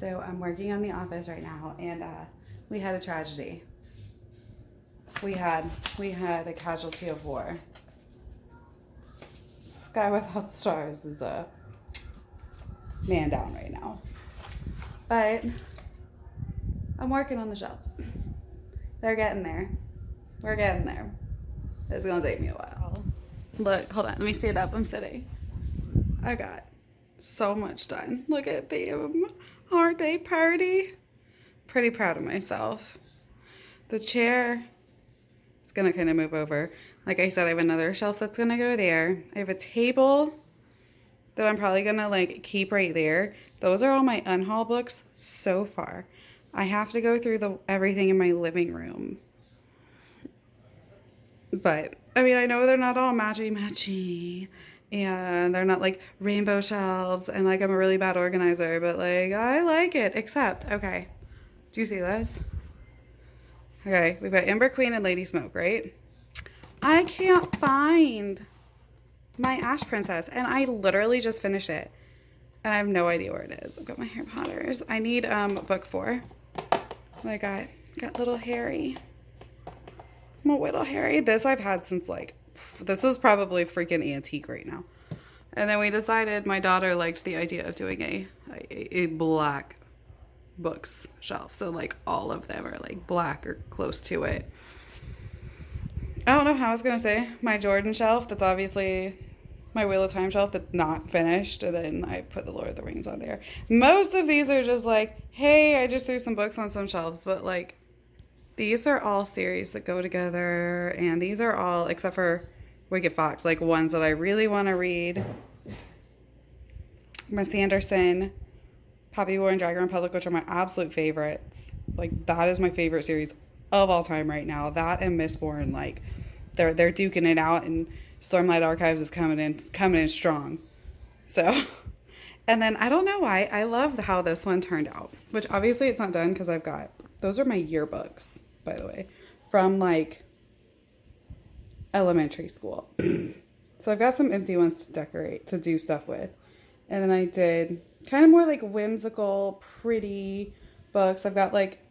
So I'm working on the office right now, and we had a tragedy. We had a casualty of war. Sky Without Stars is a man down right now. But I'm working on the shelves. They're getting there. We're getting there. It's gonna take me a while. Look, hold on. Let me stand up. I'm sitting. I got so much done. Look at them. Aren't they pretty? Pretty proud of myself. The chair is gonna kind of move over. Like I said, I have another shelf that's gonna go there. I have a table that I'm probably gonna like keep right there. Those are all my unhaul books so far. I have to go through everything in my living room. But I mean, I know they're not all matchy and they're not like rainbow shelves, and like I'm a really bad organizer, but like I like it. Except, okay, do you see this? Okay, we've got Ember Queen and Lady Smoke, right? I can't find my Ash Princess, and I literally just finished it, and I have no idea where it is. I've got my Harry Potters. I need book 4. I got little Harry. My little Harry. This I've had since like, this is probably freaking antique right now. And then we decided, my daughter liked the idea of doing a black books shelf. So like all of them are like black or close to it. I don't know how I was going to say my Jordan shelf. That's obviously my Wheel of Time shelf that's not finished. And then I put the Lord of the Rings on there. Most of these are just like, hey, I just threw some books on some shelves. But like, these are all series that go together, and these are all, except for Wicked Fox, like ones that I really want to read. My Sanderson, Poppy War and Dragon Republic, which are my absolute favorites. Like, that is my favorite series of all time right now. That and Mistborn, like, they're duking it out, and Stormlight Archives is coming in strong. So, and then I don't know why, I love how this one turned out, which obviously it's not done because I've got, those are my yearbooks, by the way, from like elementary school. So I've got some empty ones to decorate, to do stuff with. And then I did kind of more like whimsical, pretty books. I've got like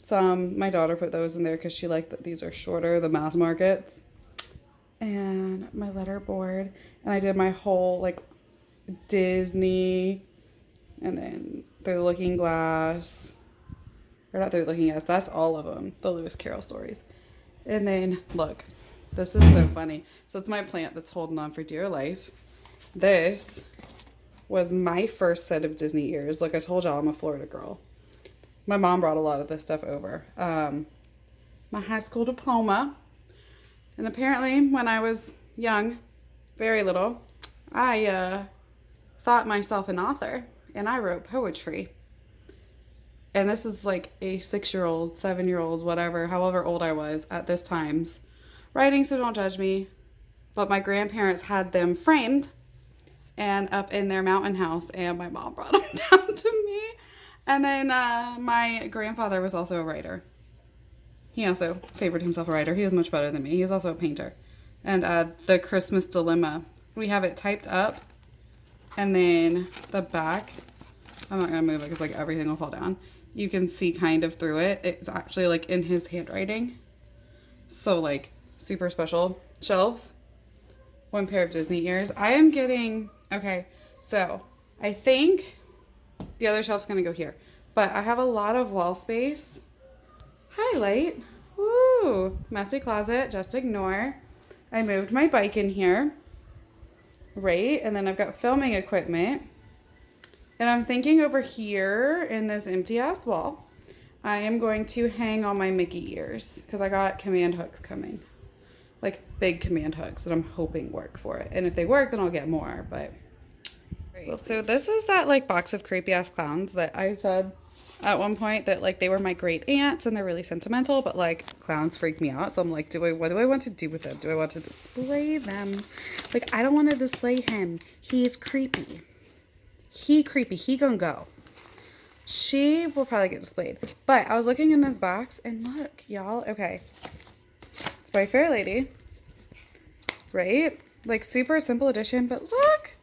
some, my daughter put those in there because she liked that these are shorter, the mass markets. And my letter board. And I did my whole like Disney, and then Through the Looking Glass. Or not Through the Looking Glass, that's all of them, the Lewis Carroll stories. And then, look, this is so funny. So it's my plant that's holding on for dear life. This was my first set of Disney ears. Like I told y'all, I'm a Florida girl. My mom brought a lot of this stuff over. My high school diploma. And apparently, when I was young, very little, I thought myself an author. And I wrote poetry. And this is like a 6-year-old, 7-year-old, whatever, however old I was at this times, writing, so don't judge me. But my grandparents had them framed and up in their mountain house, and my mom brought them down to me. And then my grandfather was also a writer. He also favored himself a writer. He was much better than me. He was also a painter. And The Christmas Dilemma, we have it typed up, and then the back, I'm not going to move it because like everything will fall down. You can see kind of through it. It's actually like in his handwriting. So like super special shelves. 1 pair of Disney ears. I am getting, okay, so I think the other shelf's going to go here. But I have a lot of wall space. Highlight. Woo! Messy closet. Just ignore. I moved my bike in here. Right? And then I've got filming equipment. And I'm thinking over here in this empty ass wall, I am going to hang all my Mickey ears because I got command hooks coming. Like big command hooks that I'm hoping work for it. And if they work, then I'll get more, but. Well, so this is that like box of creepy ass clowns that I said at one point that like they were my great aunts and they're really sentimental, but like clowns freak me out. So I'm like, what do I want to do with them? Do I want to display them? Like, I don't want to display him. He's creepy. He gonna go. She will probably get displayed. But I was looking in this box and look, y'all. Okay. It's by Fair Lady. Right? Like super simple edition, but look.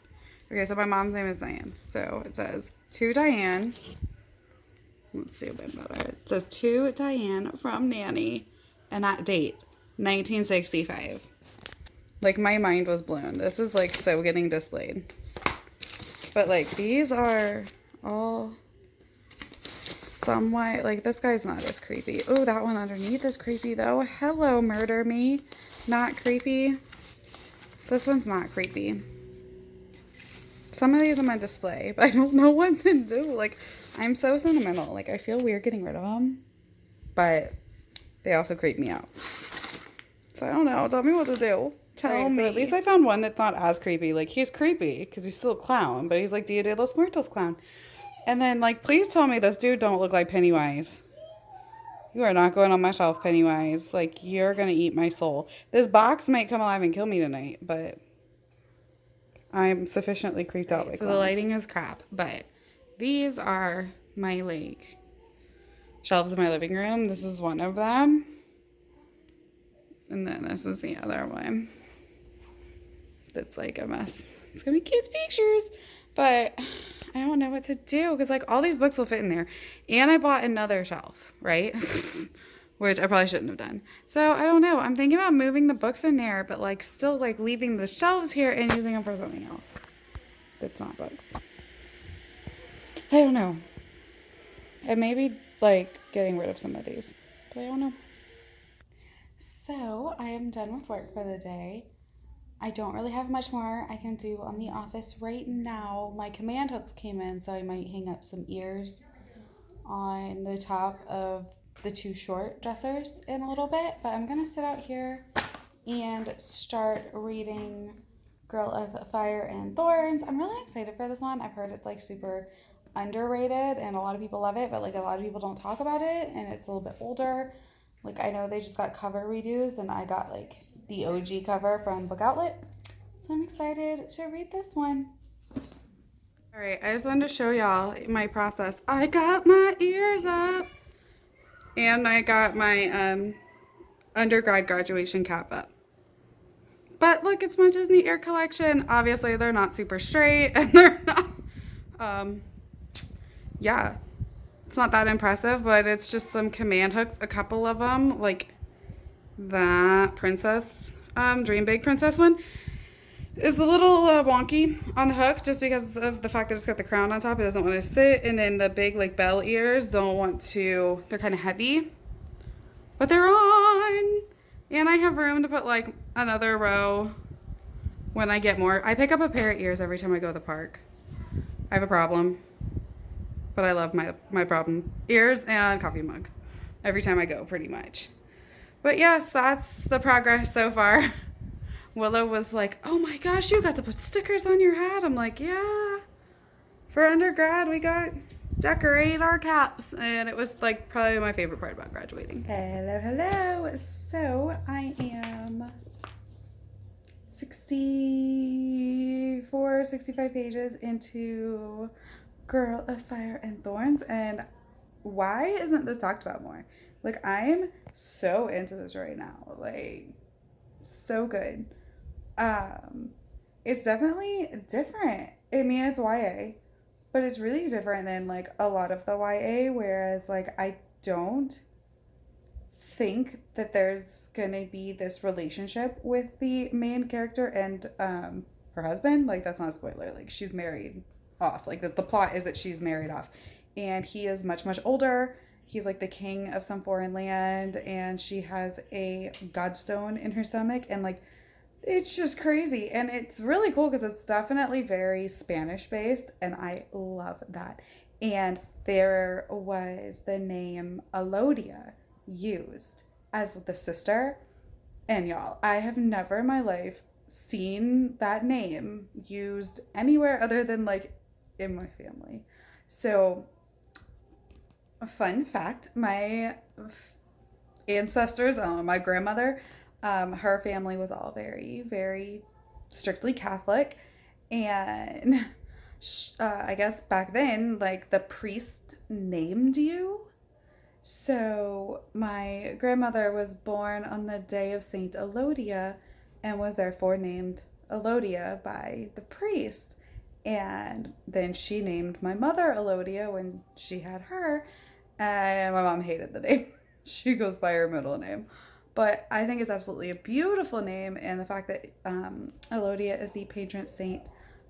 Okay, so my mom's name is Diane. So it says, to Diane, Let's see a bit better. It says to Diane from Nanny, and that date, 1965. Like, my mind was blown. This is, like, so getting displayed. But, like, these are all somewhat, like, this guy's not as creepy. Oh, that one underneath is creepy, though. Hello, murder me. Not creepy. This one's not creepy. Some of these I'm on display, but I don't know what to do. Like, I'm so sentimental. Like, I feel weird getting rid of them, but they also creep me out. So I don't know. Tell me what to do. Tell me. So at least I found one that's not as creepy. Like, he's creepy because he's still a clown, but he's like Dia de los Muertos clown. And then, like, please tell me this dude don't look like Pennywise. You are not going on my shelf, Pennywise. Like, you're going to eat my soul. This box might come alive and kill me tonight, but I'm sufficiently creeped out. So the lighting is crap, but these are my, like, shelves in my living room. This is one of them. And then this is the other one. That's, like, a mess. It's going to be kids' pictures, but I don't know what to do because, like, all these books will fit in there. And I bought another shelf, right? Which I probably shouldn't have done. So, I don't know. I'm thinking about moving the books in there, but, like, still, like, leaving the shelves here and using them for something else that's not books. I don't know. And maybe, like, getting rid of some of these. But I don't know. So, I am done with work for the day. I don't really have much more I can do on the office right now. My command hooks came in, so I might hang up some ears on the top of the two short dressers in a little bit. But I'm going to sit out here and start reading Girl of Fire and Thorns. I'm really excited for this one. I've heard it's, like, super underrated and a lot of people love it, but, like, a lot of people don't talk about it, and it's a little bit older. Like, I know they just got cover redos, and I got, like, the OG cover from Book Outlet. So I'm excited to read this one. All right, I just wanted to show y'all my process. I got my ears up, and I got my undergrad graduation cap up. But look, it's my Disney ear collection. Obviously, they're not super straight, and they're not, yeah. It's not that impressive, but it's just some command hooks, a couple of them, like that princess, Dream Big Princess one is a little wonky on the hook just because of the fact that it's got the crown on top. It doesn't want to sit, and then the big, like, bell ears don't want to, they're kind of heavy, but they're on, and I have room to put, like, another row when I get more. I pick up a pair of ears every time I go to the park. I have a problem. But I love my problem. Ears and coffee mug. Every time I go, pretty much. But yes, that's the progress so far. Willow was like, oh my gosh, you got to put stickers on your hat. I'm like, yeah. For undergrad, we got to decorate our caps. And it was, like, probably my favorite part about graduating. Hello. So I am 65 pages into Girl of Fire and Thorns, and why isn't this talked about more? Like, I'm so into this right now. Like, so good. It's definitely different. I mean, it's YA, but it's really different than, like, a lot of the YA, whereas, like, I don't think that there's gonna be this relationship with the main character and her husband. Like, that's not a spoiler. Like, she's married off. Like, the plot is that she's married off, and he is much, much older. He's, like, the king of some foreign land, and she has a godstone in her stomach, and, like, it's just crazy. And it's really cool because it's definitely very Spanish based, and I love that. And there was the name Elodia used as the sister, and y'all, I have never in my life seen that name used anywhere other than, like, in my family. So, a fun fact, my ancestors, my grandmother, her family was all very, very strictly Catholic, and I guess back then, like, the priest named you. So my grandmother was born on the day of Saint Elodia and was therefore named Elodia by the priest. And then she named my mother Elodia when she had her. And my mom hated the name. She goes by her middle name. But I think it's absolutely a beautiful name. And the fact that Elodia is the patron saint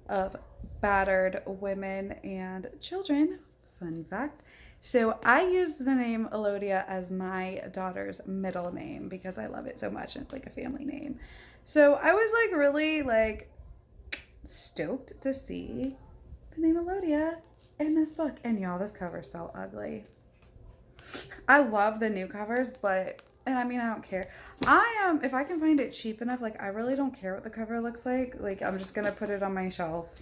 of battered women and children. Fun fact. So I used the name Elodia as my daughter's middle name because I love it so much. And it's like a family name. So I was like really like stoked to see the name Elodia in this book. And y'all, this cover's so ugly. I love the new covers, but, and I mean, I don't care. If I can find it cheap enough, like, I really don't care what the cover looks like. Like, I'm just gonna put it on my shelf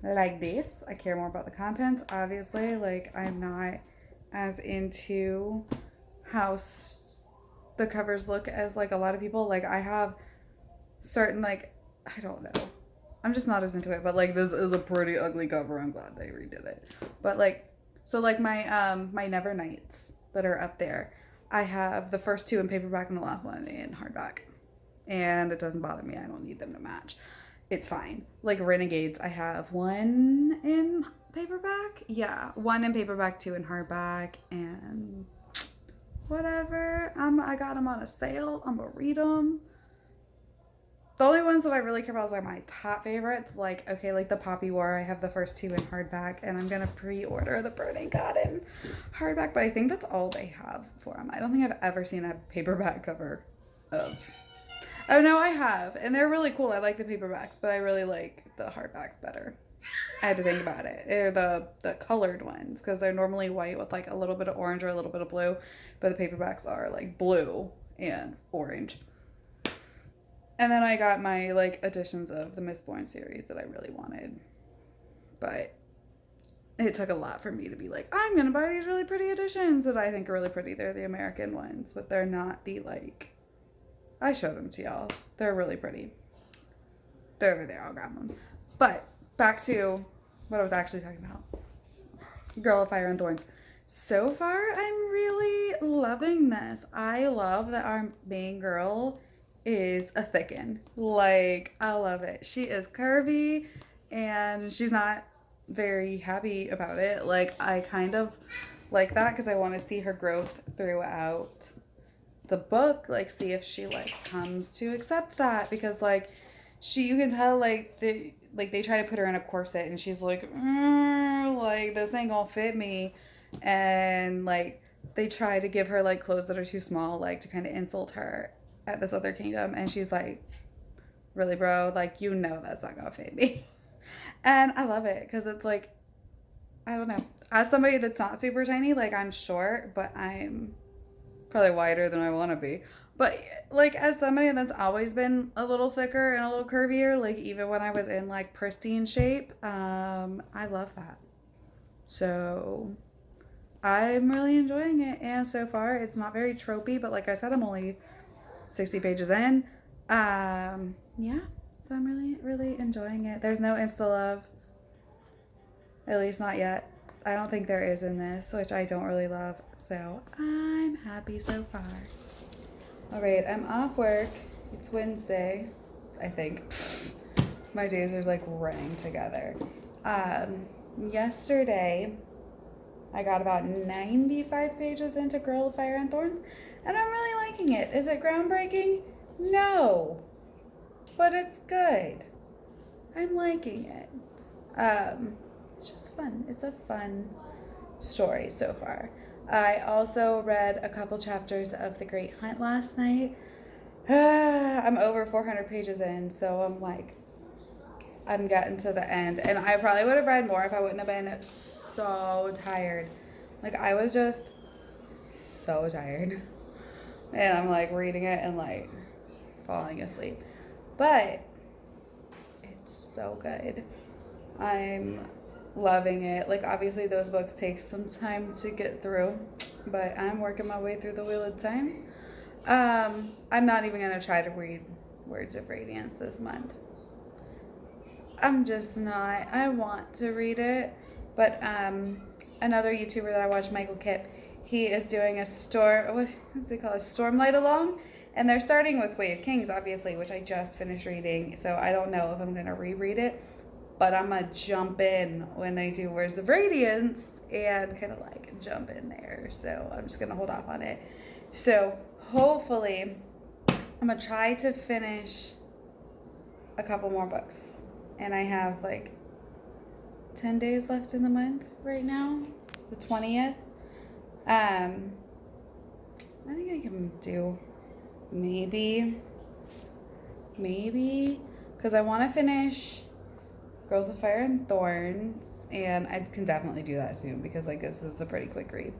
like this. I care more about the contents, obviously. Like, I'm not as into how the covers look as, like, a lot of people. Like, I have certain, like, I don't know. I'm just not as into it, but, like, this is a pretty ugly cover. I'm glad they redid it. But, like, so, like, my Never Nights that are up there, I have the first two in paperback and the last one in hardback. And it doesn't bother me. I don't need them to match. It's fine. Like, Renegades, I have one in paperback. Yeah, one in paperback, two in hardback, and whatever. I got them on a sale. I'm going to read them. The only ones that I really care about is like my top favorites. Like, okay, like the Poppy War, I have the first two in hardback, and I'm going to pre-order the Burning God in hardback, but I think that's all they have for them. I don't think I've ever seen a paperback cover of... Oh, no, I have, and they're really cool. I like the paperbacks, but I really like the hardbacks better. I had to think about it. They're the colored ones, because they're normally white with like a little bit of orange or a little bit of blue, but the paperbacks are like blue and orange. And then I got my, like, editions of the Mistborn series that I really wanted. But it took a lot for me to be like, I'm going to buy these really pretty editions that I think are really pretty. They're the American ones, but they're not the, like... I showed them to y'all. They're really pretty. They're over there. I'll grab them. But back to what I was actually talking about. Girl of Fire and Thorns. So far, I'm really loving this. I love that our main girl... is a thicken. Like, I love it. She is curvy and she's not very happy about it. Like, I kind of like that because I want to see her growth throughout the book. Like, see if she like comes to accept that, because like you can tell like they try to put her in a corset and she's like this ain't gonna fit me, and like they try to give her like clothes that are too small, like to kind of insult her at this other kingdom, and she's like, really, bro, like, you know that's not gonna fit me. And I love it because it's like, I don't know, as somebody that's not super tiny, like, I'm short, but I'm probably wider than I want to be, but like as somebody that's always been a little thicker and a little curvier, like even when I was in like pristine shape, I love that. So I'm really enjoying it, and so far it's not very tropey, but like I said, I'm only 60 pages in. Yeah, so I'm really enjoying it. There's no insta love, at least not yet. I don't think there is in this, which I don't really love, so I'm happy so far. All right, I'm off work. It's Wednesday, I think. My days are like running together. Yesterday I got about 95 pages into Girl of Fire and Thorns, and I'm really liking it. Is it groundbreaking? No. But it's good. I'm liking it. It's just fun. It's a fun story so far. I also read a couple chapters of The Great Hunt last night. I'm over 400 pages in, so I'm getting to the end. And I probably would have read more if I wouldn't have been so tired. Like, I was just so tired. And I'm like reading it and like falling asleep. But it's so good. I'm loving it. Like, obviously those books take some time to get through, but I'm working my way through the Wheel of Time. I'm not even going to try to read Words of Radiance this month. I'm just not. I want to read it, but another YouTuber that I watch, Michael Kipp, he is doing a what's it called? A Stormlight Along, and they're starting with Way of Kings, obviously, which I just finished reading, so I don't know if I'm going to reread it, but I'm gonna jump in when they do Words of Radiance and kind of like jump in there. So I'm just gonna hold off on it. So hopefully I'm gonna try to finish a couple more books. And I have like 10 days left in the month right now. It's the 20th. I think I can do maybe, because I want to finish Girls of Fire and Thorns, and I can definitely do that soon because like this is a pretty quick read.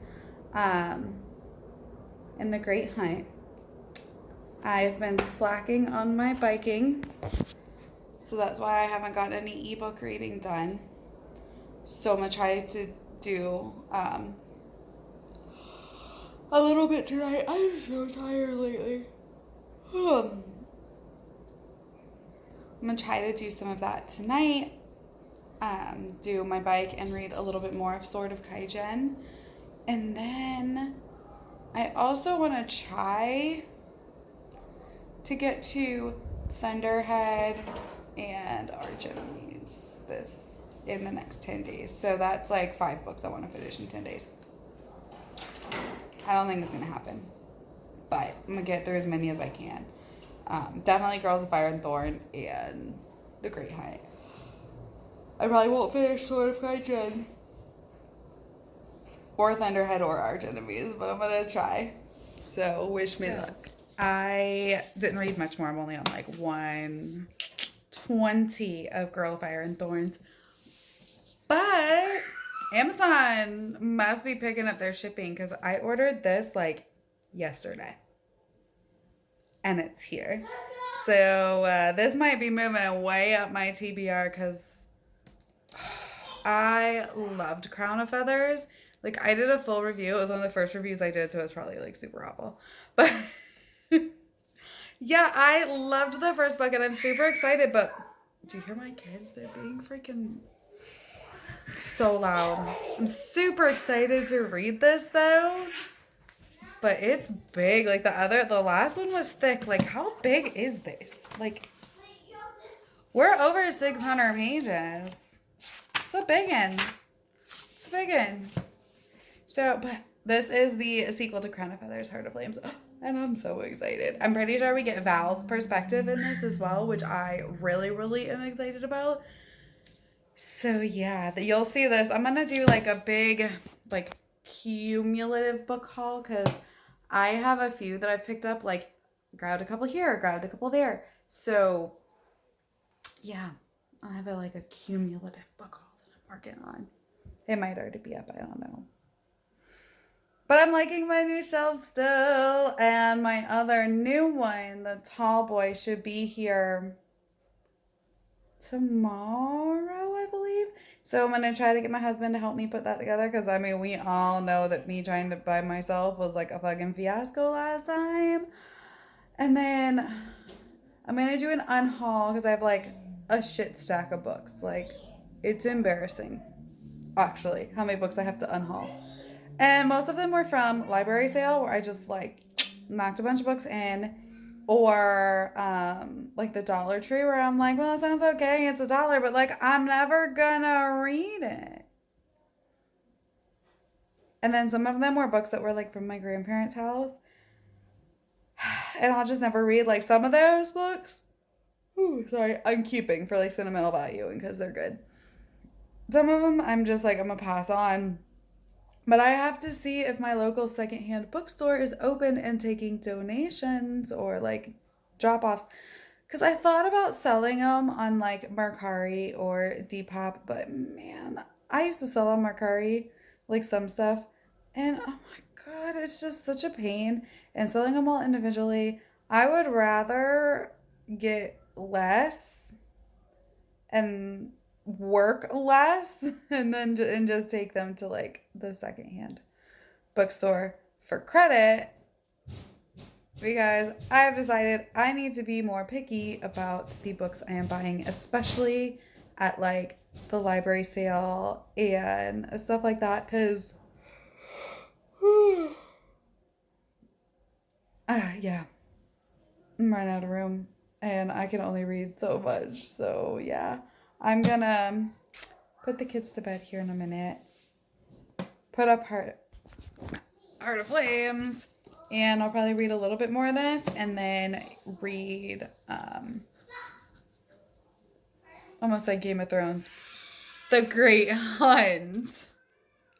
And The Great Hunt. I've been slacking on my biking, so that's why I haven't got any ebook reading done. So I'm gonna try to do a little bit tonight. I'm so tired lately. I'm gonna try to do some of that tonight. Do my bike and read a little bit more of Sword of Kaijin. And then I also want to try to get to Thunderhead and Arch Enemies in the next 10 days. So that's like 5 books I want to finish in 10 days. I don't think it's going to happen, but I'm going to get through as many as I can. Definitely Girls of Fire and Thorn and The Great Hunt. I probably won't finish Sword of Kaijin or Thunderhead or Arch Enemies, but I'm going to try. So wish me luck. I didn't read much more. I'm only on like 120 of Girl of Fire and Thorns. But Amazon must be picking up their shipping because I ordered this like yesterday. And it's here. So this might be moving way up my TBR because I loved Crown of Feathers. Like I did a full review. It was one of the first reviews I did, so it was probably like super awful. But yeah, I loved the first book and I'm super excited. But do you hear my kids? They're being freaking so loud. I'm super excited to read this though. But it's big. Like the last one was thick. Like how big is this? Like we're over 600 pages. It's a big one. It's a big one. So, but this is the sequel to Crown of Feathers, Heart of Flames. And I'm so excited. I'm pretty sure we get Val's perspective in this as well, which I really, really am excited about. So yeah, you'll see this. I'm going to do like a big, like cumulative book haul because I have a few that I've picked up, like grabbed a couple here, grabbed a couple there. So yeah, I have like a cumulative book haul that I'm working on. It might already be up. I don't know. But I'm liking my new shelf still. And my other new one, the Tall Boy, should be here tomorrow, I believe. So I'm going to try to get my husband to help me put that together. Because, I mean, we all know that me trying to by myself was like a fucking fiasco last time. And then I'm going to do an unhaul because I have like a shit stack of books. Like, it's embarrassing, actually, how many books I have to unhaul. And most of them were from library sale where I just like knocked a bunch of books in, or like the Dollar Tree where I'm like, well, it sounds okay, it's $1, but like I'm never gonna read it. And then some of them were books that were like from my grandparents' house, and I'll just never read. Like some of those books, I'm keeping for like sentimental value and because they're good. Some of them I'm just like, I'm gonna pass on. But I have to see if my local secondhand bookstore is open and taking donations or like drop-offs. Because I thought about selling them on like Mercari or Depop, but man, I used to sell on Mercari, like some stuff. And oh my God, it's just such a pain. And selling them all individually, I would rather get less and work less and just take them to like the secondhand bookstore for credit, because I have decided I need to be more picky about the books I am buying, especially at like the library sale and stuff like that, because yeah, I'm running out of room and I can only read so much. So yeah, I'm gonna put the kids to bed here in a minute. Put up Heart of Flames. And I'll probably read a little bit more of this and then read almost like Game of Thrones. The Great Hunt.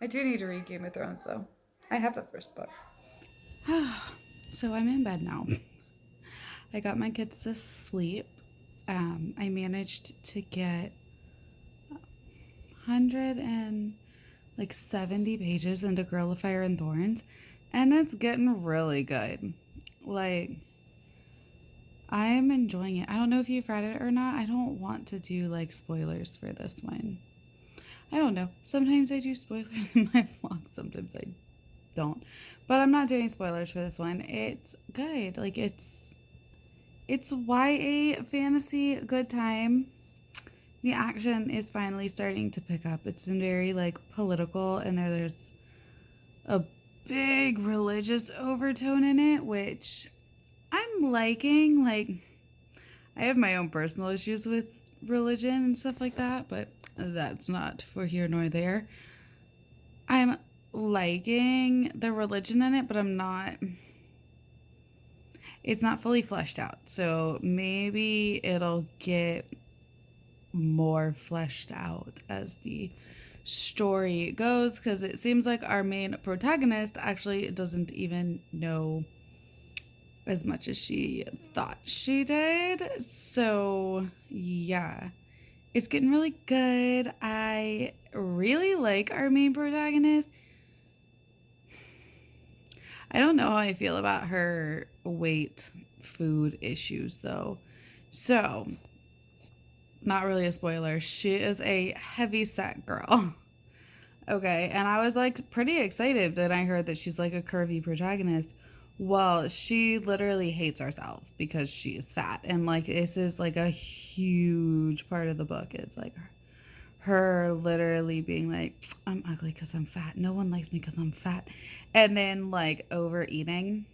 I do need to read Game of Thrones though. I have the first book. So I'm in bed now. I got my kids to sleep. I managed to get 170 pages into Girl of Fire and Thorns, and it's getting really good. Like, I am enjoying it. I don't know if you've read it or not. I don't want to do like spoilers for this one. I don't know. Sometimes I do spoilers in my vlogs. Sometimes I don't. But I'm not doing spoilers for this one. It's good. Like, it's YA fantasy, good time. The action is finally starting to pick up. It's been very like political, and there's a big religious overtone in it, which I'm liking. Like, I have my own personal issues with religion and stuff like that, but that's not for here nor there. I'm liking the religion in it, but it's not fully fleshed out. So maybe it'll get more fleshed out as the story goes, because it seems like our main protagonist actually doesn't even know as much as she thought she did. So yeah, it's getting really good. I really like our main protagonist. I don't know how I feel about her food issues though. So, not really a spoiler. She is a heavy set girl. Okay, and I was like pretty excited that I heard that she's like a curvy protagonist. Well, she literally hates herself because she is fat. And like, this is like a huge part of the book. It's like her literally being like, I'm ugly because I'm fat. No one likes me because I'm fat. And then like overeating,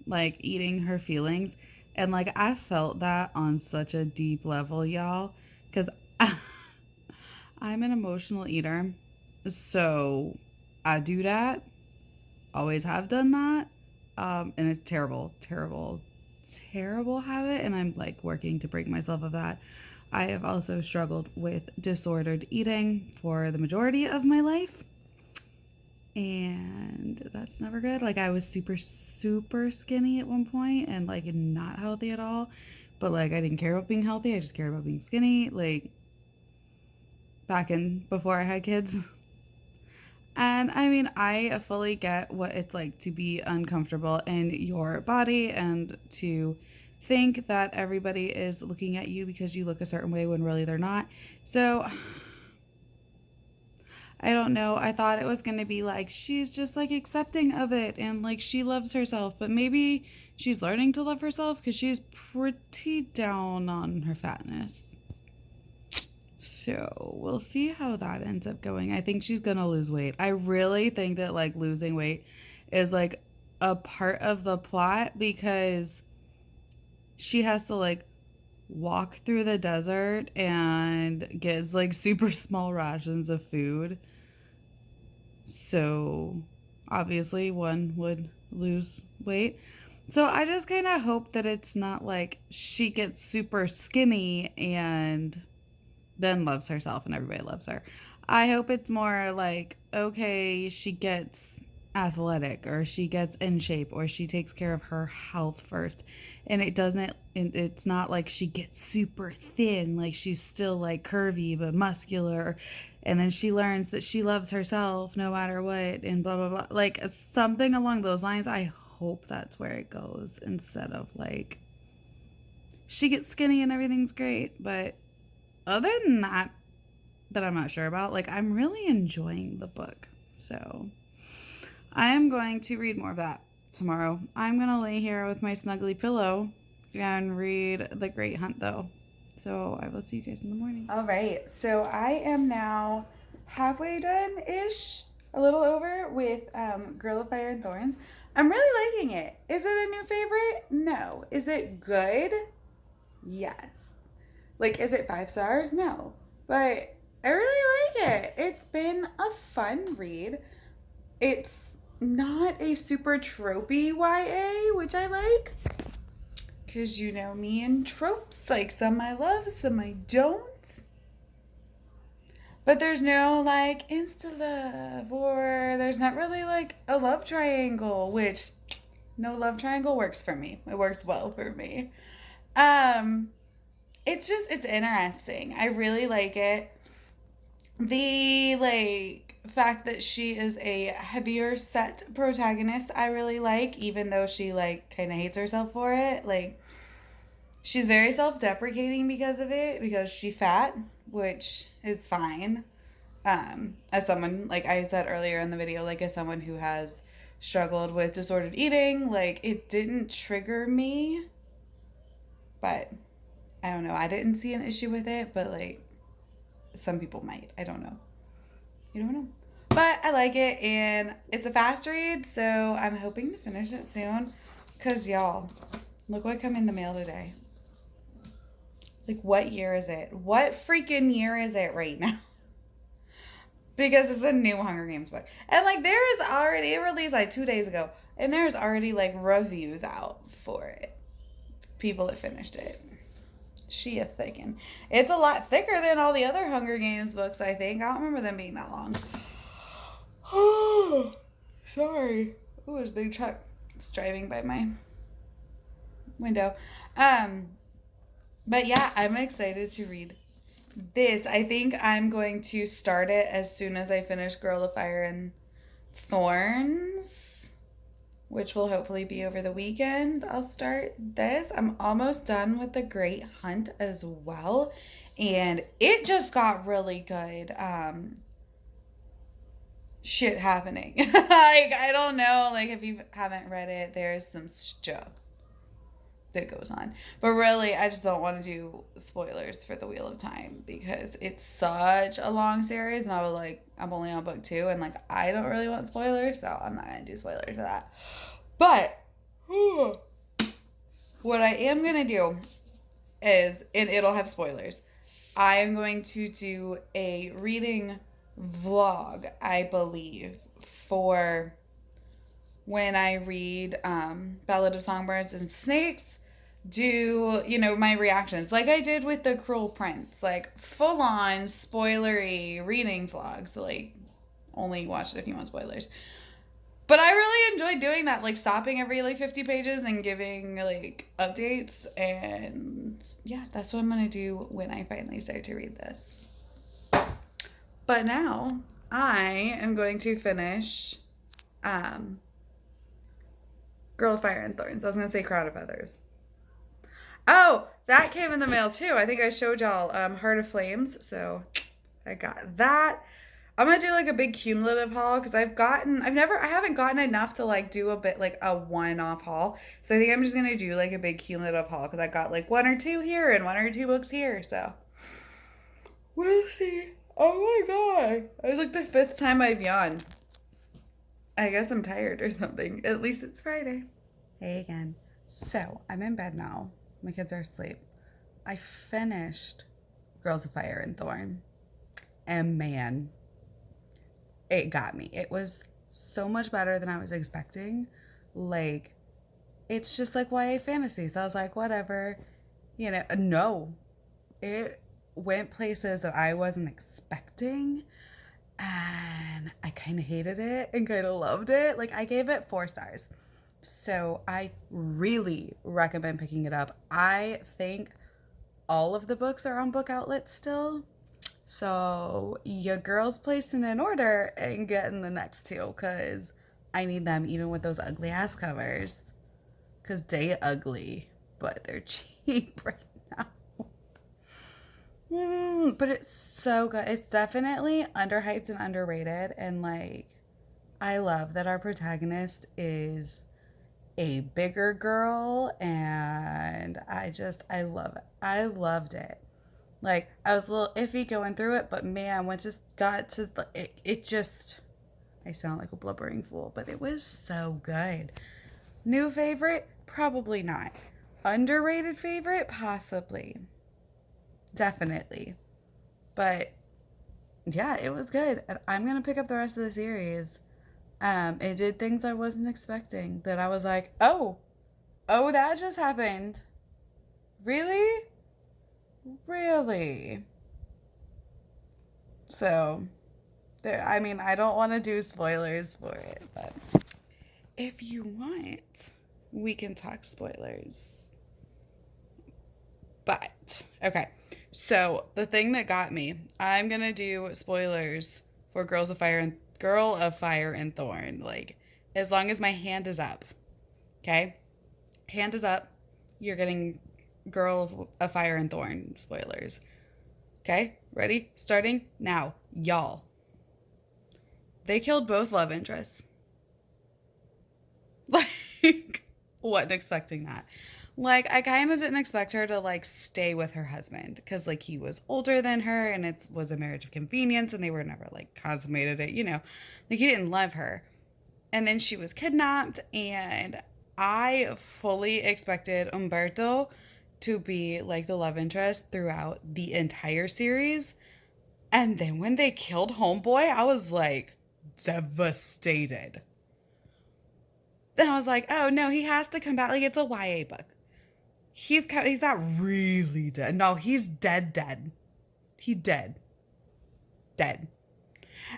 like eating her feelings. And like, I felt that on such a deep level, y'all, because I'm an emotional eater. So I do that. Always have done that. And it's terrible habit. And I'm like working to break myself of that. I have also struggled with disordered eating for the majority of my life. And that's never good. Like, I was super, super skinny at one point and like not healthy at all. But like, I didn't care about being healthy. I just cared about being skinny. Like, before I had kids. And I mean, I fully get what it's like to be uncomfortable in your body and to think that everybody is looking at you because you look a certain way when really they're not. So I don't know. I thought it was going to be like she's just like accepting of it and like she loves herself, but maybe she's learning to love herself because she's pretty down on her fatness. So we'll see how that ends up going. I think she's going to lose weight. I really think that like losing weight is like a part of the plot because she has to like walk through the desert and gets like super small rations of food. So obviously one would lose weight. So I just kind of hope that it's not like she gets super skinny and then loves herself and everybody loves her. I hope it's more like, okay, she gets athletic or she gets in shape or she takes care of her health first, and it's not like she gets super thin, like she's still like curvy but muscular, and then she learns that she loves herself no matter what and blah blah blah, like something along those lines. I hope that's where it goes instead of like she gets skinny and everything's great. But other than that I'm not sure about, like, I'm really enjoying the book. So I am going to read more of that tomorrow. I'm going to lay here with my snuggly pillow and read The Great Hunt, though. So I will see you guys in the morning. All right. So I am now halfway done-ish, a little over, with Girl of Fire and Thorns. I'm really liking it. Is it a new favorite? No. Is it good? Yes. Like, is it 5 stars? No. But I really like it. It's been a fun read. It's not a super tropey YA, which I like. Because you know me and tropes. Like some I love, some I don't. But there's no like insta love, or there's not really like a love triangle, which no love triangle works for me. It works well for me. Um, it's interesting. I really like it. The like fact that she is a heavier set protagonist, I really like, even though she like kind of hates herself for it. Like she's very self-deprecating because of it, because she fat, which is fine. As someone, like I said earlier in the video, like as someone who has struggled with disordered eating, like it didn't trigger me, but I don't know. I didn't see an issue with it, but like some people might. I don't know. You don't know. But I like it, and it's a fast read, so I'm hoping to finish it soon. Because, y'all, look what come in the mail today. Like, what year is it? What freaking year is it right now? Because it's a new Hunger Games book. And, like, there is already, it released like 2 days ago, and there's already, like, reviews out for it. People that finished it. She a thickin'. It's a lot thicker than all the other Hunger Games books, I think. I don't remember them being that long. Oh, sorry. Ooh, there's a big truck. It's driving by my window. But yeah, I'm excited to read this. I think I'm going to start it as soon as I finish Girl of Fire and Thorns, which will hopefully be over the weekend. I'll start this. I'm almost done with The Great Hunt as well. And it just got really good. Shit happening. Like, I don't know. Like, if you haven't read it, there's some stuff that goes on. But really, I just don't want to do spoilers for The Wheel of Time because it's such a long series. And I was like, I'm only on book 2, and like, I don't really want spoilers, so I'm not going to do spoilers for that. But what I am going to do is, and it'll have spoilers, I am going to do a reading vlog, I believe, for when I read Ballad of Songbirds and Snakes, do, you know, my reactions like I did with The Cruel Prince, like full on spoilery reading vlog. So like only watch it if you want spoilers. But I really enjoyed doing that, like stopping every like 50 pages and giving like updates. And yeah, that's what I'm going to do when I finally start to read this. But now I am going to finish Girl of Fire and Thorns. I was going to say Crown of Feathers. Oh, that came in the mail too. I think I showed y'all Heart of Flames. So I got that. I'm gonna do like a big cumulative haul because I haven't gotten enough to like do a bit like a one-off haul. So I think I'm just gonna do like a big cumulative haul because I got like 1 or 2 here and 1 or 2 books here. So we'll see. Oh my god, it was like the 5th time I've yawned. I guess I'm tired or something. At least it's Friday. Hey again. So I'm in bed now. My kids are asleep. I finished Girls of Fire and Thorn, and man, it got me. It was so much better than I was expecting. Like, it's just like YA fantasy. So I was like, whatever. You know, no. It went places that I wasn't expecting. And I kind of hated it and kind of loved it. Like, I gave it 4 stars. So I really recommend picking it up. I think all of the books are on book outlets still. So your girl's placing an order and getting the next 2 because I need them even with those ugly ass covers. Because they ugly, but they're cheap right now. But it's so good. It's definitely underhyped and underrated. And like, I love that our protagonist is a bigger girl. And I love it. I loved it. Like, I was a little iffy going through it, but man, once it got to it just, I sound like a blubbering fool, but it was so good. New favorite? Probably not. Underrated favorite? Possibly. Definitely. But yeah, it was good. And I'm going to pick up the rest of the series. It did things I wasn't expecting that I was like, oh, that just happened. Really? Really? So, there, I mean, I don't want to do spoilers for it, but if you want, we can talk spoilers. But, okay. So, the thing that got me, I'm going to do spoilers for Girl of Fire and Thorn. Like, as long as my hand is up. Okay? Hand is up. You're getting Girl of Fire and Thorn spoilers. Okay? Ready? Starting now. Y'all. They killed both love interests. Like, wasn't expecting that. Like, I kind of didn't expect her to, like, stay with her husband. Because, like, he was older than her and it was a marriage of convenience and they were never, like, consummated it, you know. Like, he didn't love her. And then she was kidnapped and I fully expected Umberto to be, like, the love interest throughout the entire series. And then when they killed Homeboy, I was, like, devastated. And I was like, oh, no, he has to come back. Like, it's a YA book. He's not really dead. No, he's dead. He dead. Dead.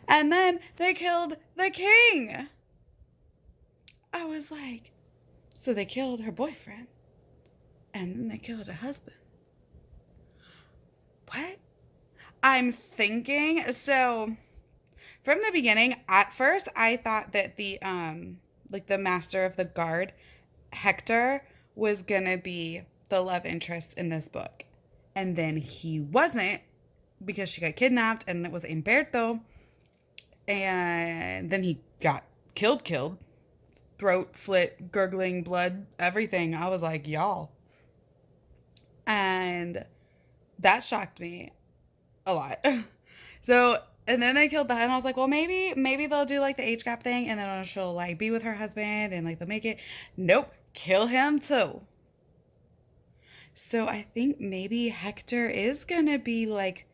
And then they killed the king. I was like, so they killed her boyfriend. And then they killed her husband. What? I'm thinking, so from the beginning, at first I thought that the master of the guard, Hector, was gonna be the love interest in this book. And then he wasn't because she got kidnapped and it was Umberto. And then he got killed. Throat slit, gurgling blood, everything. I was like, y'all. And that shocked me a lot. So, and then they killed that, and I was like, well, maybe they'll do like the age gap thing, and then she'll like be with her husband, and like they'll make it. Nope, kill him too. So I think maybe Hector is gonna be like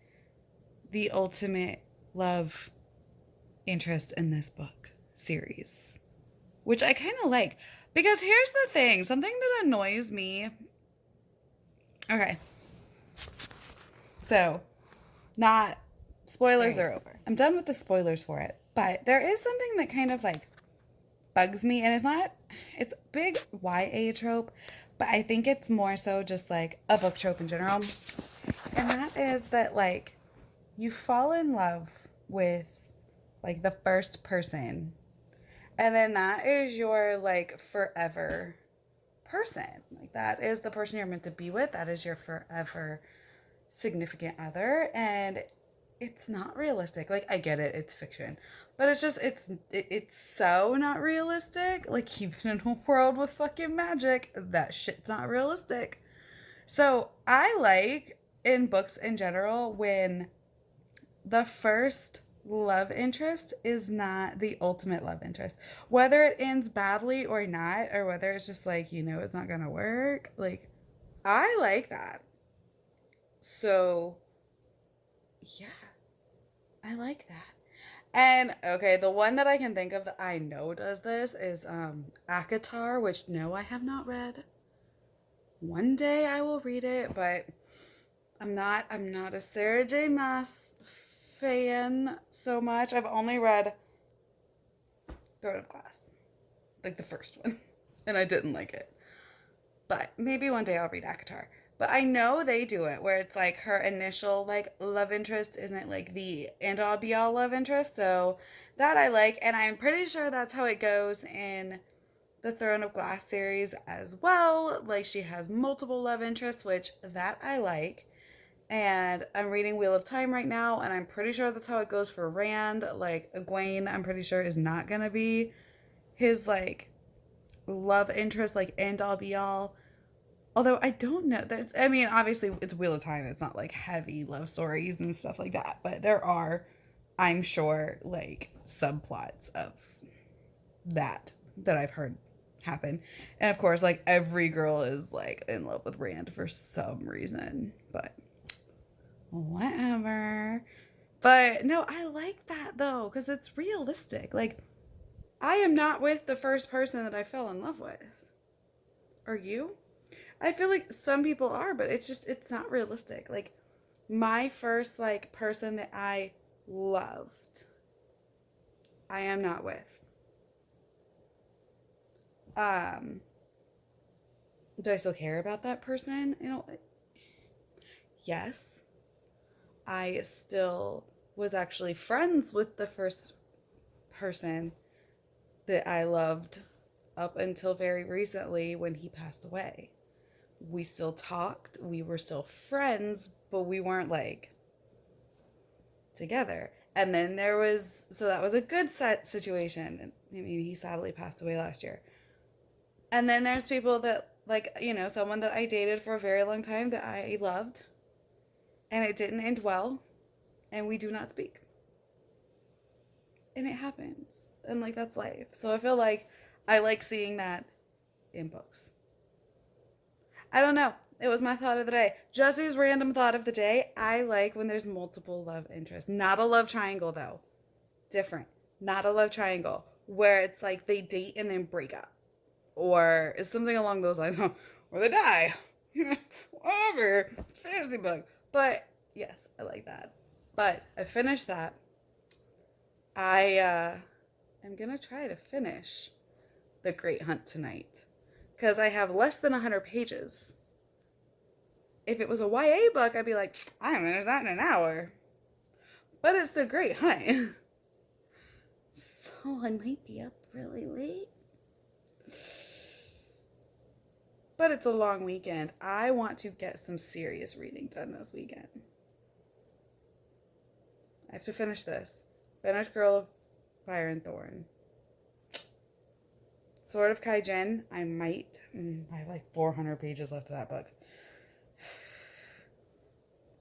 the ultimate love interest in this book series, which I kind of like because here's the thing, something that annoys me. Okay, so not spoilers are over. I'm done with the spoilers for it, but there is something that kind of like bugs me, and it's a big YA trope, but I think it's more so just like a book trope in general. And that is that like you fall in love with like the first person, and then that is your like forever person. Like that is the person you're meant to be with. That is your forever significant other, and it's not realistic. Like I get it, it's fiction, but it's just it's so not realistic. Like even in a world with fucking magic, that shit's not realistic. So I like in books in general when the first love interest is not the ultimate love interest, whether it ends badly or not, or whether it's just like, you know, it's not gonna work. Like I like that. So yeah, I like that. And okay, the one that I can think of that I know does this is Akatar, which no, I have not read. One day I will read it, but I'm not a Sarah J. Maas fan so much. I've only read Throne of Glass, like the first one, and I didn't like it. But maybe one day I'll read Akatar. But I know they do it where it's like her initial like love interest isn't like the end all be all love interest. So that I like, and I'm pretty sure that's how it goes in the Throne of Glass series as well. Like she has multiple love interests, which that I like. And I'm reading Wheel of Time right now, and I'm pretty sure that's how it goes for Rand. Like Egwene, I'm pretty sure is not gonna be his like love interest, like end all be all. Although I don't know. I mean, obviously it's Wheel of Time. It's not like heavy love stories and stuff like that. But there are, I'm sure, like subplots of that I've heard happen. And of course, like every girl is like in love with Rand for some reason. But whatever. But no, I like that though, because it's realistic. Like, I am not with the first person that I fell in love with. Are you? I feel like some people are, but it's not realistic. Like, my first, like, person that I loved, I am not with. Um, do I still care about that person? Yes. I still was actually friends with the first person that I loved up until very recently when he passed away. We still talked, we were still friends, but we weren't like together. And then so that was a good situation. I mean, he sadly passed away last year. And then there's people that, like, someone that I dated for a very long time that I loved, and it didn't end well, and we do not speak. And it happens. And, like, that's life. So I feel like I like seeing that in books. I don't know. It was my thought of the day. Jesse's random thought of the day. I like when there's multiple love interests. Not a love triangle, though. Different. Not a love triangle where it's like they date and then break up. Or it's something along those lines. Or they die. Whatever. It's a fantasy book. But, yes, I like that. But I finished that. I am going to try to finish The Great Hunt tonight. Because I have less than 100 pages. If it was a YA book, I'd be like, I'm going to finish that in an hour. But it's The Great Hunt. So I might be up really late. But it's a long weekend. I want to get some serious reading done this weekend. I have to finish this. Finish Girl of Fire and Thorn. Sword of Kaijin, I might. I have like 400 pages left of that book.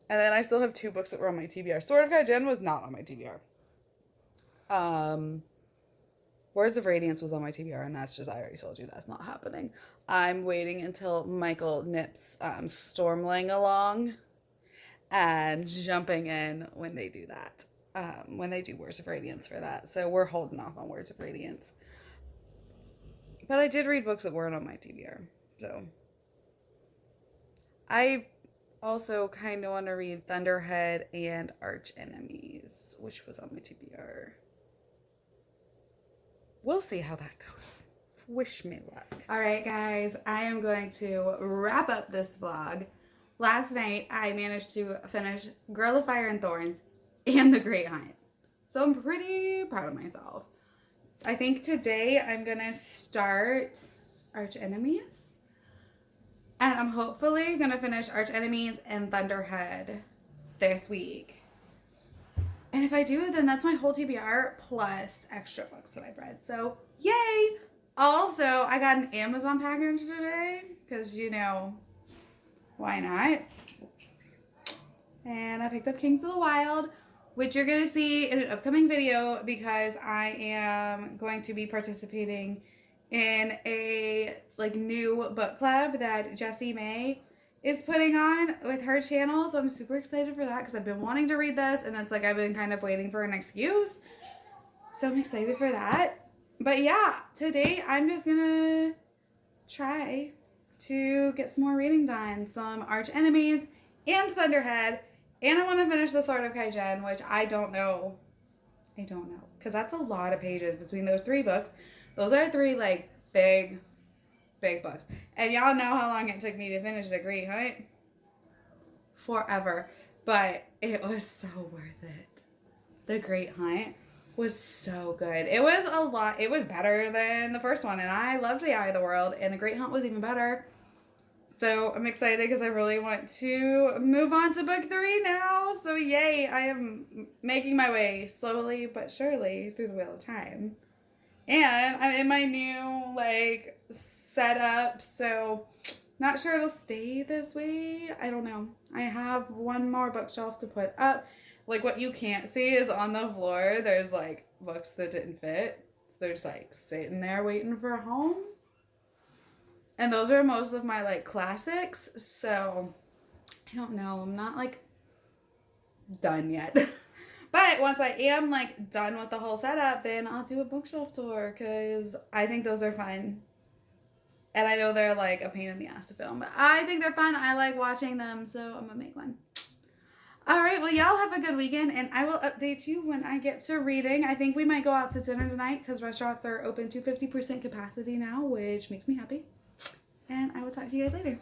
And then I still have 2 books that were on my TBR. Sword of Kaijin was not on my TBR. Words of Radiance was on my TBR, and that's just, I already told you that's not happening. I'm waiting until Michael nips Stormling along and jumping in when they do that. When they do Words of Radiance for that. So we're holding off on Words of Radiance. But I did read books that weren't on my TBR. So I also kind of want to read Thunderhead and Arch Enemies, which was on my TBR. We'll see how that goes. Wish me luck. All right, guys, I am going to wrap up this vlog. Last night, I managed to finish Girl of Fire and Thorns and The Great Hunt. So I'm pretty proud of myself. I think today I'm going to start Arch Enemies. And I'm hopefully going to finish Arch Enemies and Thunderhead this week. And if I do, then that's my whole TBR plus extra books that I've read. So, yay! Also, I got an Amazon package today because, why not? And I picked up Kings of the Wild, which you're going to see in an upcoming video because I am going to be participating in a new book club that Jessie May is putting on with her channel. So I'm super excited for that because I've been wanting to read this and it's like I've been kind of waiting for an excuse. So I'm excited for that. But yeah, today I'm just going to try to get some more reading done. Some Arch Enemies and Thunderhead. And I want to finish the Sword of Kaijin, which I don't know. Because that's a lot of pages between those 3 books. Those are 3, big books. And y'all know how long it took me to finish The Great Hunt. Forever. But it was so worth it. The Great Hunt was so good. It was a lot. It was better than the first one. And I loved The Eye of the World. And The Great Hunt was even better. So I'm excited because I really want to move on to book 3 now. So yay, I am making my way slowly but surely through the wheel of time. And I'm in my new setup, so not sure it'll stay this way. I don't know. I have one more bookshelf to put up. What you can't see is on the floor, there's books that didn't fit. They're just sitting there waiting for a home. And those are most of my classics, so I don't know. I'm not done yet. But once I am like done with the whole setup, then I'll do a bookshelf tour because I think those are fun. And I know they're like a pain in the ass to film, but I think they're fun. I like watching them, so I'm gonna make one. All right, well, y'all have a good weekend, and I will update you when I get to reading. I think we might go out to dinner tonight because restaurants are open to 50% capacity now, which makes me happy. And I will talk to you guys later.